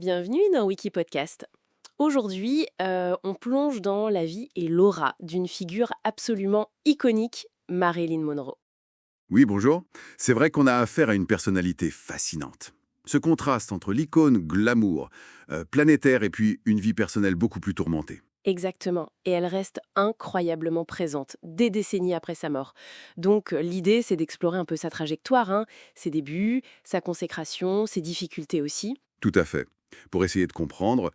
Bienvenue dans Wikipodcast. Aujourd'hui, on plonge dans la vie et l'aura d'une figure absolument iconique, Marilyn Monroe. Oui, bonjour. C'est vrai qu'on a affaire à une personnalité fascinante. Ce contraste entre l'icône glamour, planétaire et puis une vie personnelle beaucoup plus tourmentée. Exactement, et elle reste incroyablement présente, des décennies après sa mort. Donc l'idée, c'est d'explorer un peu sa trajectoire, ses débuts, sa consécration, ses difficultés aussi. Tout à fait. Pour essayer de comprendre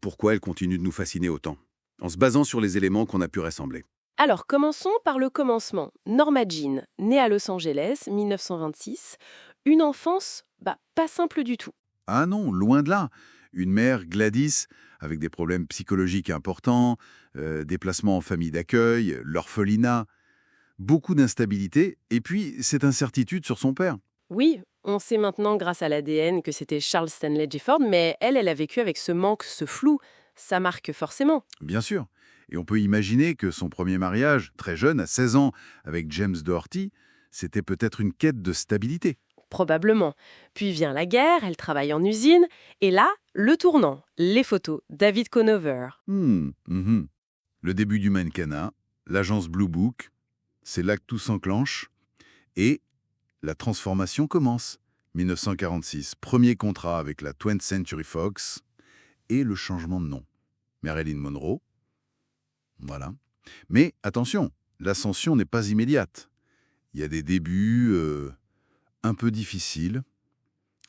pourquoi elle continue de nous fasciner autant. En se basant sur les éléments qu'on a pu rassembler. Alors, commençons par le commencement. Norma Jean, née à Los Angeles, 1926, une enfance pas simple du tout. Ah non, loin de là. Une mère, Gladys, avec des problèmes psychologiques importants, déplacement en famille d'accueil, l'orphelinat, beaucoup d'instabilité, et puis cette incertitude sur son père. Oui, on sait maintenant grâce à l'ADN que c'était Charles Stanley Gifford, mais elle a vécu avec ce manque, ce flou. Ça marque forcément. Bien sûr. Et on peut imaginer que son premier mariage, très jeune, à 16 ans, avec James Doherty, c'était peut-être une quête de stabilité. Probablement. Puis vient la guerre, elle travaille en usine, et là, le tournant, les photos, David Conover. Mhm. Le début du mannequinat, l'agence Blue Book, c'est là que tout s'enclenche, et la transformation commence. 1946, premier contrat avec la 20th Century Fox, et le changement de nom. Marilyn Monroe, voilà. Mais attention, l'ascension n'est pas immédiate. Il y a des débuts un peu difficiles,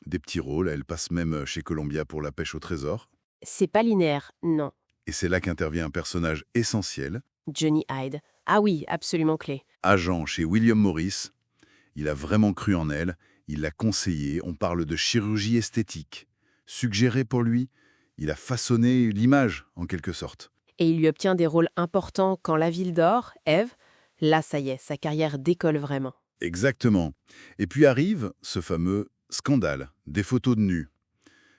des petits rôles, elle passe même chez Columbia pour La pêche au trésor. C'est pas linéaire, non. Et c'est là qu'intervient un personnage essentiel, Johnny Hyde. Ah oui, absolument clé. agent chez William Morris. Il a vraiment cru en elle, il l'a conseillé, on parle de chirurgie esthétique. Suggéré pour lui, il a façonné l'image, en quelque sorte. Et il lui obtient des rôles importants quand La Ville d'Or, Eve, là ça y est, sa carrière décolle vraiment. Exactement. Et puis arrive ce fameux scandale, des photos de nus,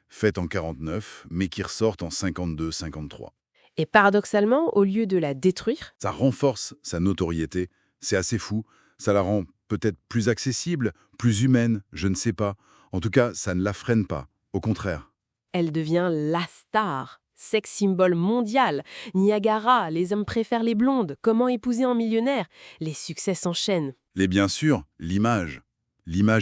faites en 49, mais qui ressortent en 52-53. Et paradoxalement, au lieu de la détruire, Ça renforce sa notoriété, c'est assez fou, ça la rend peut-être plus accessible, plus humaine, je ne sais pas. En tout cas, ça ne la freine pas, au contraire. elle devient la star. Sex symbole mondial. Niagara, les hommes préfèrent les blondes. Comment épouser un millionnaire? Les succès s'enchaînent. Et bien sûr, l'image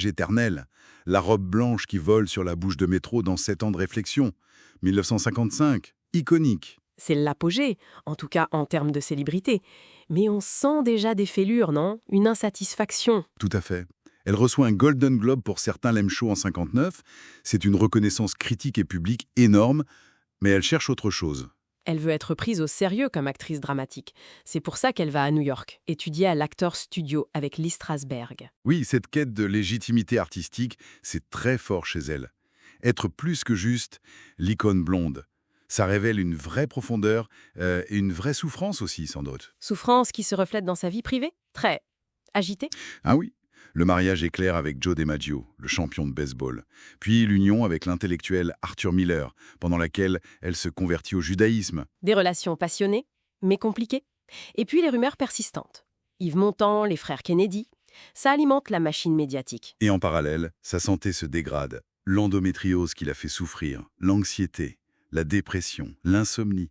éternelle, la robe blanche qui vole sur la bouche de métro dans 7 ans de réflexion. 1955, iconique. C'est l'apogée, en tout cas en termes de célébrité. Mais on sent déjà des fêlures, non? Une insatisfaction. Tout à fait. Elle reçoit un Golden Globe pour certains Lem Show en 59. C'est une reconnaissance critique et publique énorme, mais elle cherche autre chose. Elle veut être prise au sérieux comme actrice dramatique. C'est pour ça qu'elle va à New York, étudier à l'Actors Studio avec Lee Strasberg. Oui, cette quête de légitimité artistique, c'est très fort chez elle. Être plus que juste l'icône blonde. Ça révèle une vraie profondeur et une vraie souffrance aussi, sans doute. Souffrance qui se reflète dans sa vie privée? Très agitée? Ah oui, le mariage est clair avec Joe DiMaggio, le champion de baseball. Puis l'union avec l'intellectuel Arthur Miller, pendant laquelle elle se convertit au judaïsme. Des relations passionnées, mais compliquées. Et puis les rumeurs persistantes. Yves Montand, les frères Kennedy. Ça alimente la machine médiatique. Et en parallèle, sa santé se dégrade. L'endométriose qui la fait souffrir, l'anxiété, la dépression, l'insomnie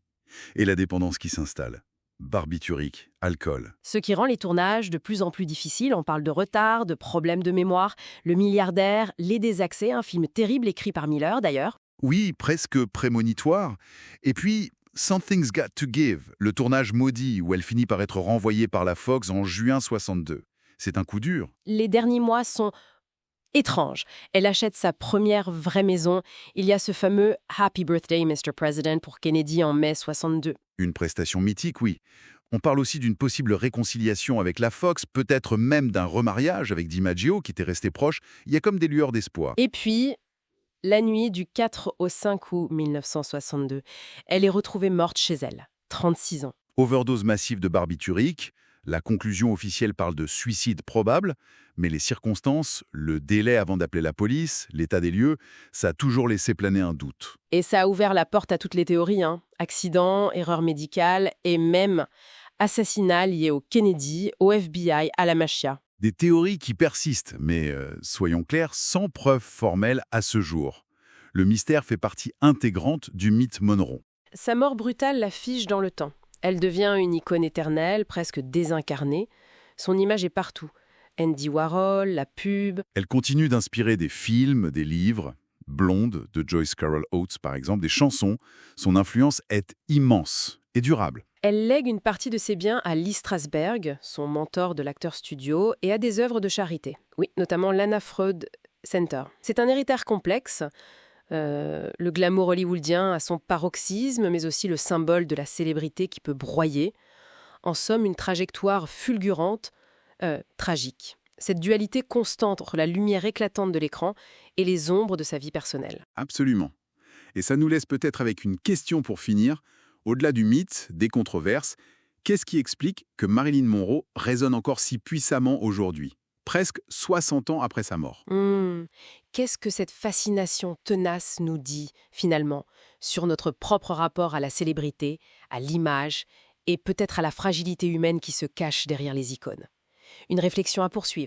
et la dépendance qui s'installe. Barbiturique, alcool. Ce qui rend les tournages de plus en plus difficiles. On parle de retard, de problèmes de mémoire. Le milliardaire, Les Désaxés, un film terrible écrit par Miller d'ailleurs. Oui, presque prémonitoire. Et puis, Something's Got to Give, le tournage maudit où elle finit par être renvoyée par la Fox en juin 62. C'est un coup dur. Les derniers mois sont étranges. Elle achète sa première vraie maison. Il y a ce fameux Happy Birthday, Mr. President pour Kennedy en mai 62. Une prestation mythique, oui. On parle aussi d'une possible réconciliation avec la Fox, peut-être même d'un remariage avec DiMaggio qui était resté proche. Il y a comme des lueurs d'espoir. Et puis, la nuit du 4 au 5 août 1962, elle est retrouvée morte chez elle, 36 ans. Overdose massive de barbiturique. La conclusion officielle parle de suicide probable, mais les circonstances, le délai avant d'appeler la police, l'état des lieux, ça a toujours laissé planer un doute. Et ça a ouvert la porte à toutes les théories, accident, erreur médicale et même assassinat lié au Kennedy, au FBI, à la mafia. Des théories qui persistent, mais soyons clairs, sans preuve formelle à ce jour. Le mystère fait partie intégrante du mythe Monroe. Sa mort brutale la fige dans le temps. Elle devient une icône éternelle, presque désincarnée. Son image est partout. Andy Warhol, la pub. Elle continue d'inspirer des films, des livres. Blonde, de Joyce Carol Oates par exemple, des chansons. Son influence est immense et durable. Elle lègue une partie de ses biens à Lee Strasberg, son mentor de l'acteur studio, et à des œuvres de charité. Oui, notamment l'Anna Freud Center. C'est un héritage complexe. Le glamour hollywoodien a son paroxysme, mais aussi le symbole de la célébrité qui peut broyer. En somme, une trajectoire fulgurante, tragique. Cette dualité constante entre la lumière éclatante de l'écran et les ombres de sa vie personnelle. Absolument. Et ça nous laisse peut-être avec une question pour finir. Au-delà du mythe, des controverses, qu'est-ce qui explique que Marilyn Monroe résonne encore si puissamment aujourd'hui, presque 60 ans après sa mort? Qu'est-ce que cette fascination tenace nous dit, finalement, sur notre propre rapport à la célébrité, à l'image et peut-être à la fragilité humaine qui se cache derrière les icônes? Une réflexion à poursuivre.